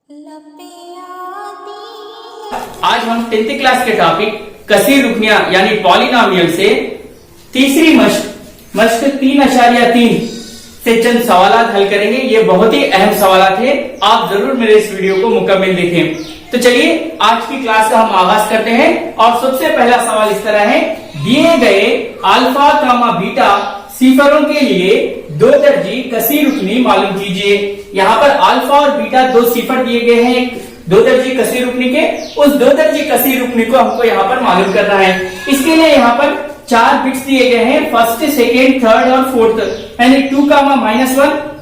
आज हम 10th class के टॉपिक कसीर रुकनियां यानी पॉलिनोमियल से तीसरी मश्क 3.3 से चंद सवालात हल करेंगे। ये बहुत ही अहम सवालात है, आप जरूर मेरे इस वीडियो को मुकम्मल देखें। तो चलिए आज की क्लास का हम आगाज करते हैं और सबसे पहला सवाल इस तरह है, दिए गए अल्फा कामा बीटा सिफरों के लिए दो दर्जी कसीर रुकनी मालूम कीजिए। यहाँ पर अल्फा और बीटा दो सिफर दिए गए हैं दो दर्जी कसीर रुकनी के, उस दो दर्जी कसीर रुकनी को हमको यहाँ पर मालूम करना है। इसके लिए यहाँ पर 4 बिट्स दिए गए हैं, फर्स्ट, सेकेंड, थर्ड और फोर्थ, यानी 2, -1,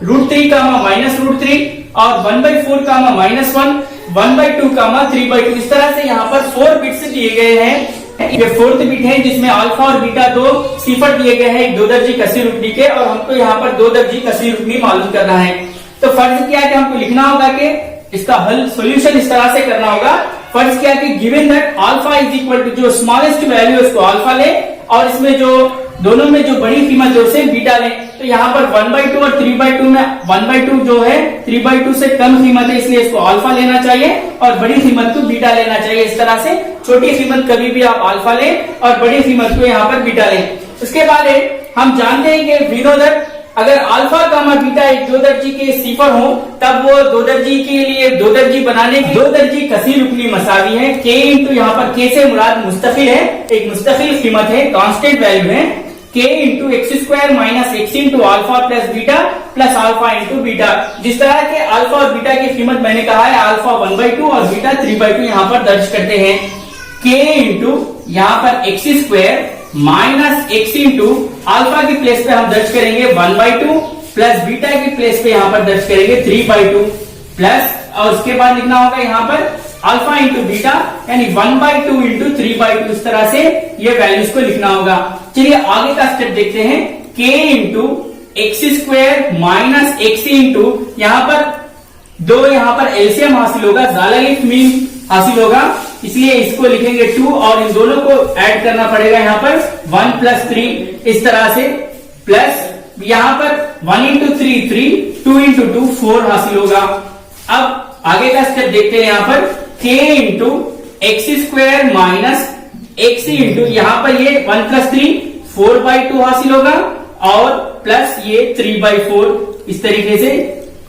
√3, -√3 और 1/4, -1, 1/2, 3/2। इस तरह से यहाँ पर 4 बिट्स दिए गए हैं। ये फोर्थ बिट है जिसमें अल्फा और बीटा दो सिफर दिए गए हैं दो दर्जी कसीर रुकनी के, और हमको यहाँ पर दो दर्जी कसीर रुकनी मालूम करना है। तो फर्ज क्या है कि हमको लिखना होगा कि इसका हल सॉल्यूशन इस तरह से करना होगा। फर्ज क्या है कि given that alpha is equal to, जो स्मॉलेस्ट वैल्यू है उसको अल्फा ले और इसमें जो दोनों में जो बड़ी कीमत है उसे बीटा ले। तो यहाँ पर 1/2 और 3/2 में 1/2 जो है 3/2 से कम कीमत है, इसलिए इसको अल्फा लेना चाहिए और बड़ी कीमत को बीटा लेना चाहिए। इस तरह से छोटी कीमत कभी भी आप अल्फा लें और बड़ी कीमत को यहाँ पर बीटा लें। उसके बाद हम जानते हैं कि वी नो दैट अगर अल्फा कामा बीटा एक दो दर्जी के सिफर हो तब वो दो दर्जी के लिए दो दर्जी बनाने की दो दर्जी कसीर रुकनी मसावी है। के इंटू यहाँ पर के से मुराद मुस्तकिल है, एक मुस्तकिल कीमत है, कांस्टेंट वैल्यू है। के into x² - x into alpha plus beta plus alpha into beta. जिस तरह के अल्फा और बीटा की कीमत मैंने कहा है, अल्फा 1/2 और बीटा 3/2 यहाँ पर दर्ज करते हैं। के इंटू यहाँ पर x² -x इंटू अल्फा की प्लेस पे हम दर्ज करेंगे 1/2 प्लस बीटा की प्लेस पे यहाँ पर दर्ज करेंगे 3/2 प्लस, और उसके बाद लिखना होगा यहाँ पर अल्फा इंटू बीटा यानी 1/2 इंटू 3/2। इस तरह से ये वैल्यूज को लिखना होगा। चलिए आगे का स्टेप देखते हैं। k into x² - x into यहाँ पर दो यहाँ पर एलसीएम हासिल होगा, जालिफ मीन हासिल होगा, इसलिए इसको लिखेंगे 2 और इन दोनों को ऐड करना पड़ेगा यहाँ पर 1 + 3 इस तरह से, प्लस यहाँ पर 1 इंटू 3 3, 2 इंटू 2 4 हासिल होगा। अब आगे का स्टेप देखते हैं। यहाँ पर k into x² - x into यहाँ पर ये 1 + 3 4/2 हासिल होगा और प्लस ये 3/4 इस तरीके से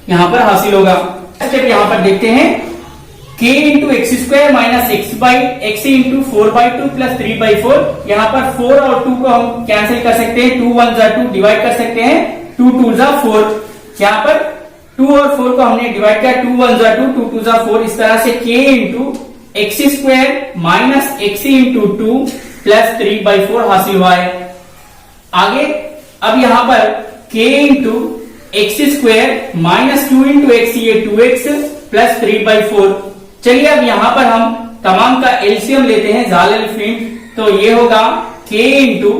यहाँ पर हासिल होगा। स्टेप यहाँ पर देखते हैं। k into x² - x into 4/2 plus 3/4, यहाँ पर 4 और 2 को हम कैंसिल कर सकते हैं, 2 1 = 2 डिवाइड कर सकते हैं, 2 2 = 4। यहाँ पर 2 और 4 को हमने डिवाइड किया, 2 1 = 2, 2 2 = 4। इस तरह से k into x² - x into 2 plus 3/4 हासिल हुआ है। आगे अब यहाँ पर k into x² - 2 into x, ये 2x प्लस 3/4। चलिए अब यहाँ पर हम तमाम का एलसीएम लेते हैं, जालिफ, तो ये होगा k इंटू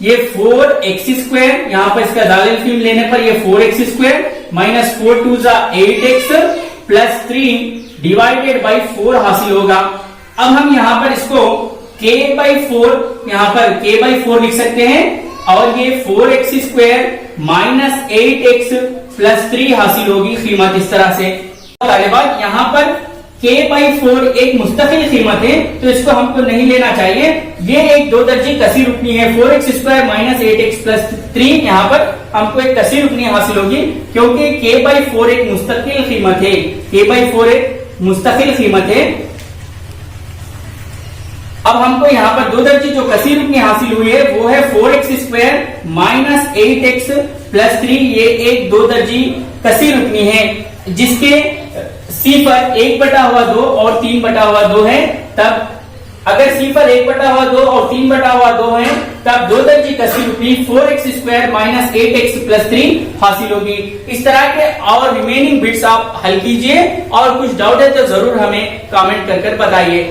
ये 4x², यहाँ पर इसका जालिफ लेने पर ये 4x² - 4 2 = 8x plus 3 divided by 4 हासिल होगा। अब हम यहाँ पर इसको k/4 यहाँ पर k/4 लिख सकते हैं और ये 4x² - 8x प्लस 3 हासिल होगी कीमत इस तरह से। बाद यहाँ पर k/4 एक मुस्तकिल कीमत है तो इसको हमको नहीं लेना चाहिए, ये एक दो दर्जी कसीर रुकनी है। 4x² - 8x प्लस 3 यहाँ पर हमको एक कसीर रुकनी हासिल होगी क्योंकि k/4 एक मुस्तकिल कीमत है, k/4 एक मुस्तकिल कीमत है। अब हमको यहाँ पर दो दर्जी जो कसीर रुकनी हासिल हुई है वो है 4x² - 8x प्लस 3, ये एक दो दर्जी कसीर रुकनी है जिसके सिफर 1/2 और 3/2 है। तब अगर सिफर 1/2 और 3/2 है तब दो दर्जी कसीर रुकनी 4x² - 8x प्लस 3 हासिल होगी। इस तरह के और रिमेनिंग बिट्स आप हल कीजिए और कुछ डाउट है तो जरूर हमें कमेंट कर बताइए।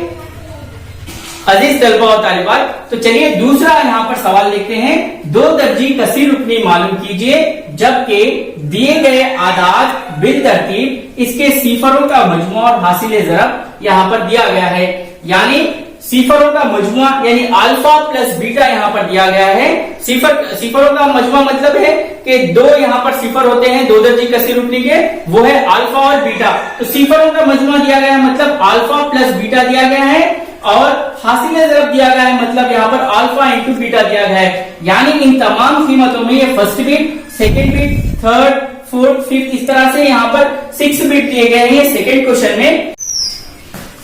अजीज तलबा और तालिबात, तो चलिए दूसरा यहाँ पर सवाल देखते हैं। दो दर्जी कसीर रुकनी मालूम कीजिए जबकि दिए गए आदाद बिल तरतीब इसके सिफरों का मजमुआ और हासिल ज़रब यहाँ पर दिया गया है। यानी सिफरों का मजमुआ यानी अल्फा प्लस बीटा यहाँ पर दिया गया है। सिफरों का मजमुआ मतलब है कि दो यहाँ पर सिफर होते हैं दो दर्जी कसीर रुकनी के, वो है अल्फा और बीटा। तो सीफरों का मजमुआ दिया गया है, मतलब अल्फा प्लस बीटा दिया गया है, और हासिले ज़रब दिया गया है, मतलब यहाँ पर अल्फा इंटू बीटा दिया गया है। यानी इन तमाम कीमतों में ये first bit, second bit, third, fourth, fifth, इस तरह से यहाँ पर 6 बिट दिए गए हैं सेकेंड क्वेश्चन में।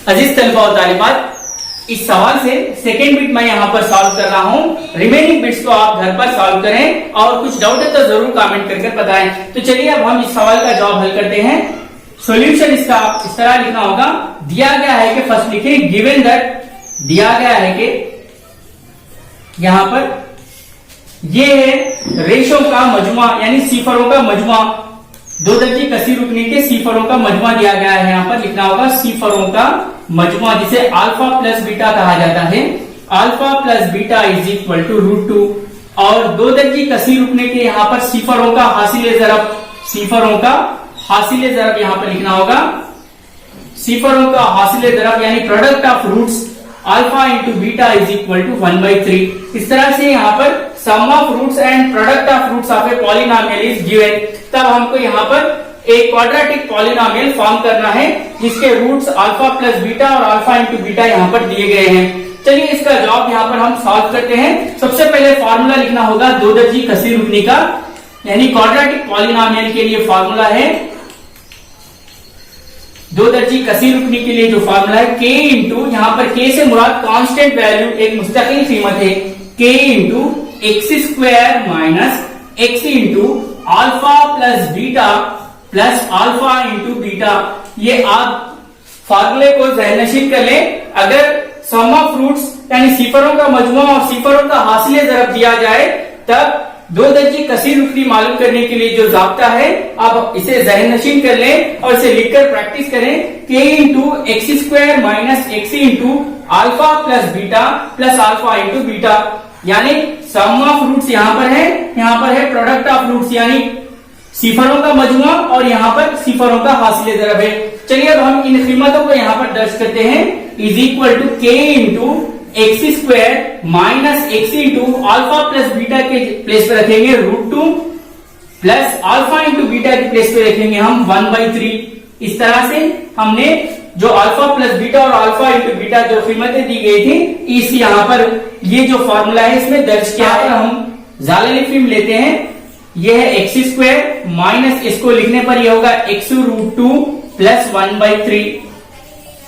अजीज तलबा और तालिबात, इस सवाल से सेकेंड बिट मैं यहाँ पर सॉल्व कर रहा हूँ। रिमेनिंग बिट्स को आप घर पर सॉल्व करें और कुछ डाउट है तो जरूर कमेंट करके बताएं। तो चलिए अब हम इस सवाल का जवाब हल करते हैं। सॉल्यूशन इसका इस तरह लिखना होगा, दिया गया है कि फर्स्ट लिखे गिवन दैट, दिया गया है कि यहाँ पर ये है रेशो का मजमुआ यानी सीफरों का मजमुआ, दो दर्जे कसीर रुकनी के सीफरों का मजमुआ दिया गया है। यहाँ पर लिखना होगा सीफरों का मजमुआ, जिसे अल्फा प्लस बीटा कहा जाता है। Alpha plus beta is equal to √2, और दो दर्जे कसीर रुकने के यहाँ पर सीफरों का हासिले ज़रब, सीफरों का हासिले ज़रब यहाँ पर लिखना होगा, सीफरों का हासिले ज़रब यानी product of roots alpha into beta is equal to 1/3। इस तरह से यहाँ पर sum of roots and product of roots of a polynomial is given. तब हमको यहाँ पर एक क्वाड्रेटिक पॉलिनोमियल फॉर्म करना है जिसके रूट्स अल्फा प्लस बीटा और अल्फा इंटू बीटा यहाँ पर दिए गए हैं। चलिए इसका जवाब यहाँ पर हम सॉल्व करते हैं। सबसे पहले फॉर्मूला लिखना होगा दो दर्जी कसीर रुकनी का, यानी क्वाड्रेटिक पॉलिनोमियल के लिए फॉर्मूला है, दो दर्जी कसीर रुकनी के लिए जो फॉर्मूला है k इंटू, यहाँ पर k से मुराद कांस्टेंट वैल्यू एक मुस्तकिल कीमत है, k into x square minus x into alpha plus beta plus alpha into beta. ये आप फार्मूले को ज़हनशीन कर लें। अगर सम ऑफ रूट्स यानी सीफरों का मजमुआ और सीफरों का हासिले ज़रब दिया जाए तब दो दर्जी कसीर रुकनी मालूम करने के लिए जो ज़ाब्ता है आप इसे ज़हनशीन कर लें और इसे लिखकर प्रैक्टिस करें। k into x square minus x into alpha plus beta plus alpha into beta, यानी सम ऑफ रूट्स यहाँ पर है प्रोडक्ट ऑफ रूट्स यानी सीफरों का मजमुआ और यहाँ पर सीफरों का हासिले ज़रब है। चलिए अब हम इन कीमतों को यहाँ पर दर्ज करते हैं। Is equal to k into x square minus x into alpha plus beta के प्लेस पे रखेंगे √2 प्लस अल्फा इंटू बीटा के प्लेस पे रखेंगे हम 1/3। इस तरह से हमने जो अल्फा प्लस बीटा और अल्फा इंटू बीटा जो कीमतें दी गई थी इस यहाँ पर ये जो फॉर्मूला है इसमें दर्ज किया है। हम जालिफिम लेते हैं, ये है एक्स स्क्वायर माइनस इसको लिखने पर यह होगा x √2 प्लस 1/3।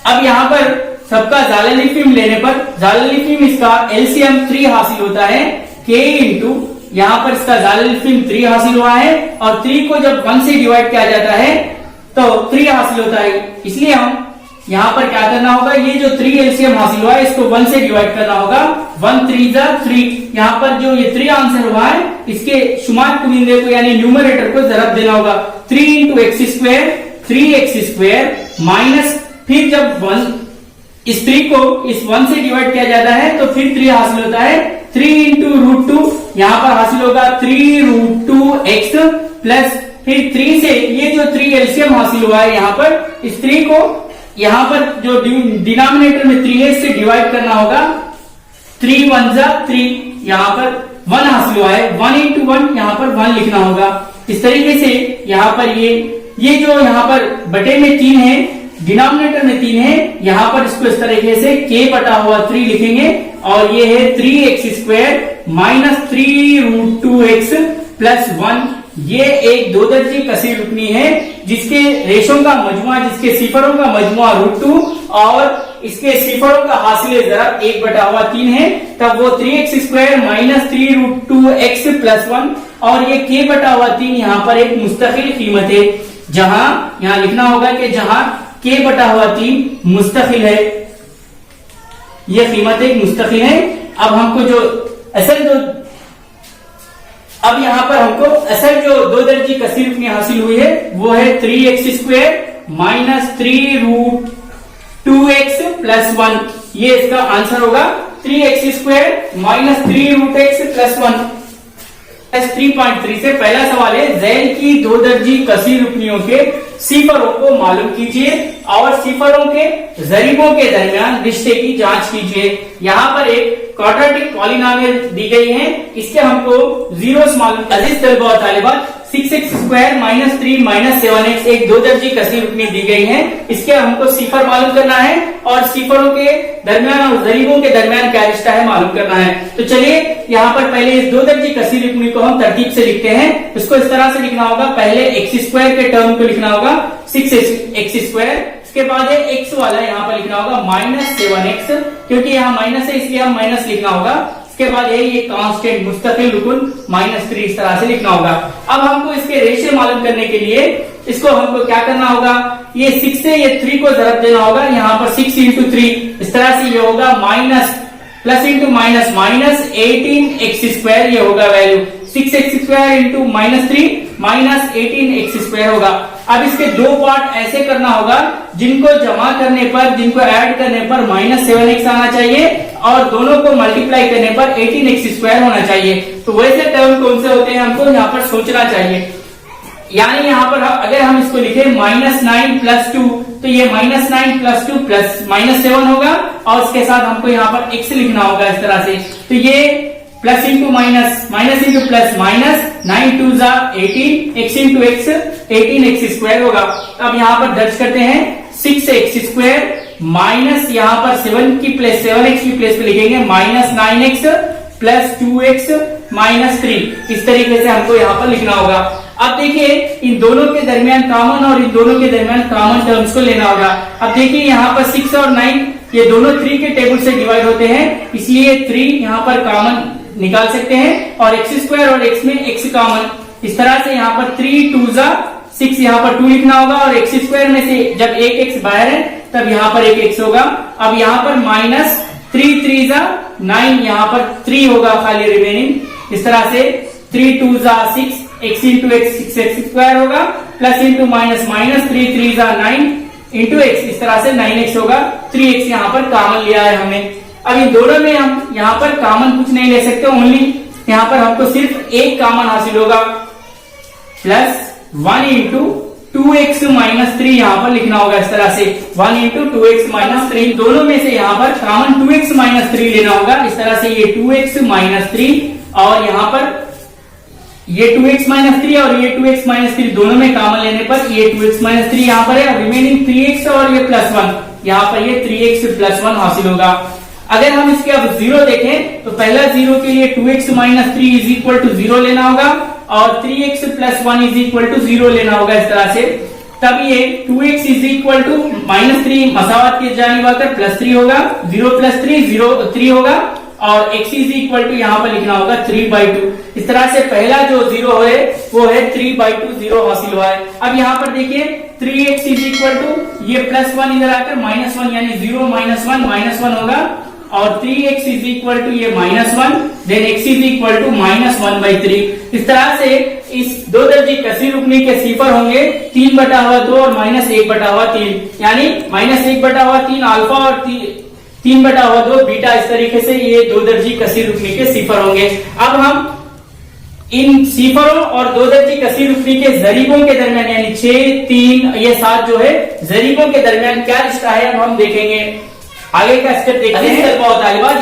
अब यहाँ पर सबका जालिफिम लेने पर जालिफिम इसका एलसीएम 3 हासिल होता है, k इंटू यहाँ पर इसका जालिफिम 3 हासिल हुआ है और 3 को जब 1 से डिवाइड किया जाता है तो 3 हासिल होता है। इसलिए हम यहाँ पर क्या करना होगा, ये जो 3 एलसीएम हासिल हुआ है इसको 1 से डिवाइड करना होगा, 1 3 जा 3। यहाँ पर जो ये 3 आंसर हुआ है इसके शुमार कुनिंदे को यानी न्यूमरेटर को ज़रब देना होगा। 3 into x square 3x square minus फिर जब 1 इस 3 को इस 1 से डिवाइड किया जाता है तो फिर 3 हासिल होता है, 3 इंटू √2 यहाँ पर हासिल होगा 3√2x प्लस फिर 3 से ये जो 3 एलसीएम हासिल हुआ है यहाँ पर इस 3 को यहाँ पर जो डिनोमिनेटर में 3 है इससे डिवाइड करना होगा, 3 1 जा 3 यहाँ पर 1 हासिल हुआ है, 1 इंटू 1 यहाँ पर 1 लिखना होगा। इस तरीके से यहाँ पर ये जो यहाँ पर बटे में 3 है डिनोमिनेटर में 3 है, यहाँ पर इसको इस तरीके से k बटा हुआ 3 लिखेंगे और ये है 3x square minus 3√2x plus 1। ये एक दो दर्जी कसीर रुकनी है जिसके रेशों का मजमुआ जिसके सिफरों का मजमुआ √2 और इसके सिफरों का हासिले ज़रब 1 बटा हुआ 3 है, तब वो 3x square minus 3√2x plus 1 और ये k बटा हुआ 3 यहाँ पर एक मुस्तकिल कीमत है, जहां यहाँ लिखना होगा कि जहां k बटा हुआ 3 मुस्तकिल है, यह कीमत एक मुस्तकिल है। अब हमको जो अब यहाँ पर हमको असल जो दो दर्जी कसीर रुकनी हासिल हुई है वो है 3x square minus 3√2x plus 1। ये इसका आंसर होगा 3x square minus 3√x plus 1। 3.3 से पहला सवाल है, ज़ैल की दो दर्जी कसीर रुकनियों के सिफरों को मालूम कीजिए और सिफरों के जरीबों के दरमियान रिश्ते की जांच कीजिए। यहाँ पर एक क्वाड्रेटिक पॉलिनोमियल दी गई है, इसके हमको जीरोस मालूम। अजीज तलबा और तालिबात, 6x² माइनस 3 माइनस 7x एक दो दर्जी कसी रुकनी दी गई है। इसके हमको सीफर मालूम करना है और सीफरों के दरमियान और जरीबों के दरमियान क्या रिश्ता है मालूम करना है। तो चलिए यहाँ पर पहले इस दो दर्जी कसी रुकनी को हम तरतीब से लिखते हैं। इसको इस तरह से लिखना होगा, पहले x² के टर्म को लिखना होगा 6x², इसके बाद है x वाला यहाँ पर लिखना होगा माइनस 7x, क्योंकि यहाँ माइनस है इसलिए हम माइनस लिखना होगा। इसके बाद ये कांस्टेंट मुस्तकिल रुकन -3 इस तरह से लिखना होगा। अब हमको इसके रेशियो मालूम करने के लिए इसको हमको क्या करना होगा, ये 6 से ये 3 को ज़रब देना होगा। यहाँ पर 6 into 3 इस तरह से ये होगा minus plus into minus minus 18x² ये होगा value 6x² into -3 minus 18x² होगा। अब इसके दो पार्ट ऐसे करना होगा जिनको जमा करने पर, जिनको ऐड करने पर -7x आना चाहिए और दोनों को मल्टीप्लाई करने पर 18x² होना चाहिए। तो वैसे टर्म कौन से होते हैं हमको यहाँ पर सोचना चाहिए। यानी यहाँ पर अगर हम इसको लिखे -9 + 2 तो ये -9 + 2 प्लस -7 होगा और उसके साथ हमको यहाँ पर x लिखना होगा इस तरह से। तो ये plus into minus, minus into plus minus 9 2 18 x into x 18x² होगा। अब यहाँ पर दर्ज करते हैं 6x² माइनस यहाँ पर 7x की प्लेस पे लिखेंगे -9x प्लस 2x -3 इस तरीके से हमको यहाँ पर लिखना होगा। अब देखिए इन दोनों के दरमियान कॉमन और इन दोनों के दरमियान कॉमन टर्म्स को लेना होगा। अब देखिए यहाँ पर 6 और 9 ये दोनों 3 के टेबल से डिवाइड होते हैं, इसलिए 3 यहाँ पर कॉमन निकाल सकते हैं और x² और x में x कॉमन। इस तरह से यहाँ पर 3 2 6 यहाँ पर 2 लिखना होगा और x² में से जब एक x बाहर है तब यहाँ पर एक x होगा। अब यहाँ पर -3 3 9 यहाँ पर 3 होगा खाली रिमेनिंग। इस तरह से 3 2 6 x इंटू x 6x² होगा plus into minus minus 3 3 9 into x इस तरह से 9x होगा। 3x यहाँ पर कॉमन लिया है हमने। अब इन दोनों में हम यहाँ पर कॉमन कुछ नहीं ले सकते, ओनली यहाँ पर हमको सिर्फ एक कॉमन हासिल होगा प्लस 1 इंटू 2x -3 यहाँ पर लिखना होगा इस तरह से 1 इंटू 2x -3। दोनों में से यहाँ पर कॉमन 2x -3 लेना होगा। इस तरह से ये 2x -3 और यहाँ पर ये 2x -3 और ये 2x -3 दोनों में कॉमन लेने पर ये 2x -3 यहाँ पर है, रिमेनिंग 3x और ये +1 यहाँ पर ये 3x +1 हासिल होगा। अगर हम इसके अब 0 देखें तो पहला 0 के लिए 2x -3 = 0 लेना होगा और 3x +1 = 0 लेना होगा इस तरह से। तब ये 2x -3 मसावत की जानिब आकर +3 होगा, 0 + 3 0 3 होगा और x यहाँ पर लिखना होगा 3/2। इस तरह से पहला जो 0 है वो है 3/2 0 हासिल हुआ है। अब यहाँ पर देखिए 3x ये +1 इधर आकर -1 यानी 0 -1 -1 होगा और 3x ये -1 देन x -1/3। इस तरह से इस दो दर्जी कसी रुकनी के सिफर होंगे 3/2 और -1/3 यानी -1/3 अल्फा और 3/2 बीटा। इस तरीके से ये दो दर्जी कसी रुकनी के सिफर होंगे। अब हम इन सिफरों और दो दर्जी कसी रुकनी के जरीबों के दरमियान यानी 6 3 ये 7 जो है जरीबों के दरमियान क्या रिश्ता है अब हम देखेंगे। आगे का स्टेप देखते हैं।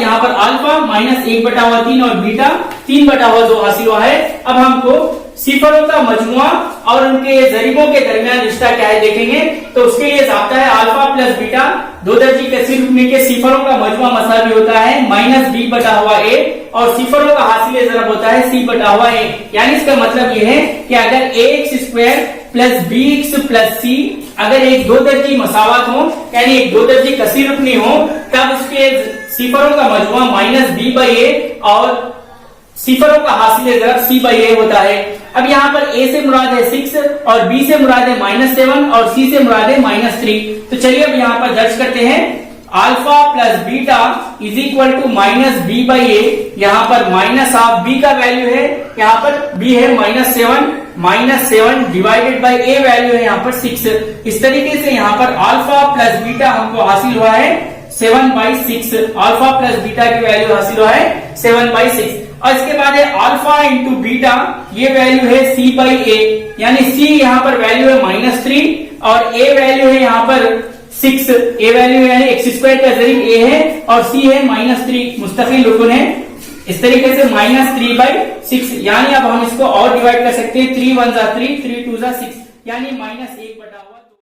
यहाँ पर अल्फा -1/3 और बीटा 3/2 हासिल हुआ है। अब हमको सिफरों का मजमुआ और उनके जरीबों के दरमियान रिश्ता क्या है देखेंगे। तो उसके लिए जाता है अल्फा प्लस बीटा दो दर्जी कसी रुकनी के सिफरों का मजमुआ मसावी होता है -b/a और सिफरों का हासिल जरब होता है c/a। यानी इसका मतलब यह है कि अगर ax² plus bx plus c अगर एक दो दर्जी मसावत हो यानी एक दो दर्जी कसी रुकनी हो तब उसके सिफरों का मजमुआ -b/a और सिफरों का हासिल जरब c/a होता है। अब यहाँ पर a से मुराद है 6 और b से मुराद है -7 और c से मुराद है -3। तो चलिए अब यहाँ पर दर्ज करते हैं अल्फा प्लस बीटा -b/a। यहाँ पर -b का वैल्यू है, यहाँ पर b है -7 डिवाइडेड बाई a वैल्यू है यहाँ पर 6। इस तरीके से यहाँ पर अल्फा प्लस बीटा हमको हासिल हुआ है 7/6। अल्फा प्लस बीटा की वैल्यू हासिल हुआ है 7/6 और इसके बाद है अल्फा इंटू बीटा ये वैल्यू है c/a यानी c यहाँ पर वैल्यू है -3 और a वैल्यू है यहाँ पर 6। a वैल्यू यानी x² का जरीब a है और c है -3 मुस्तकिल रुकन है इस तरीके से -3/6, यानी अब हम इसको और डिवाइड कर सकते हैं, 3 1 जा 3, 3 2 जा 6, यानी -1/1।